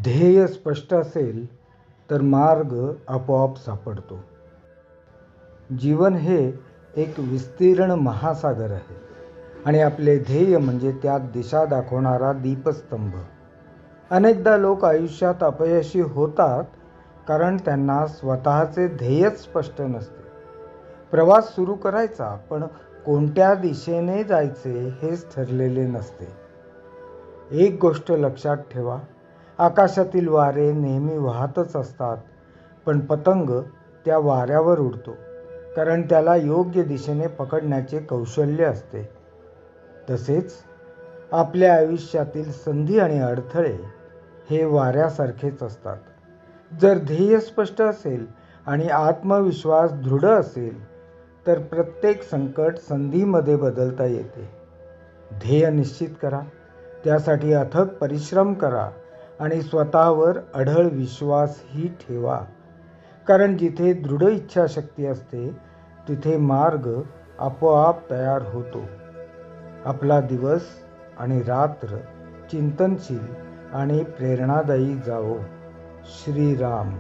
ध्येय स्पष्ट असेल तर मार्ग आपोआप सापडतो. जीवन हे एक विस्तीर्ण महासागर आहे आणि आपले ध्येय म्हणजे त्यात दिशा दाखवणारा दीपस्तंभ. अनेकदा लोक आयुष्यात अपयशी होतात कारण त्यांना स्वतःचे ध्येयच स्पष्ट नसते. प्रवास सुरू करायचा पण कोणत्या दिशेने जायचे हेच ठरलेले नसते. एक गोष्ट लक्षात ठेवा, आकाशातील वारे नेहमी वाहतच असतात, पण पतंग त्या वाऱ्यावर उडतो कारण त्याला योग्य दिशेने पकडण्याचे कौशल्य असते. तसेच आपल्या आयुष्यातील संधी आणि अडथळे हे वाऱ्यासारखेच असतात. जर ध्येय स्पष्ट असेल आणि आत्मविश्वास दृढ असेल तर प्रत्येक संकट संधीमध्ये बदलता येते. ध्येय निश्चित करा, त्यासाठी अथक परिश्रम करा आणि स्वतःवर अढळ विश्वासही ठेवा. कारण जिथे दृढ इच्छाशक्ती असते तिथे मार्ग आपोआप तयार होतो. आपला दिवस आणि रात्र चिंतनशील आणि प्रेरणादायी जावो. श्रीराम.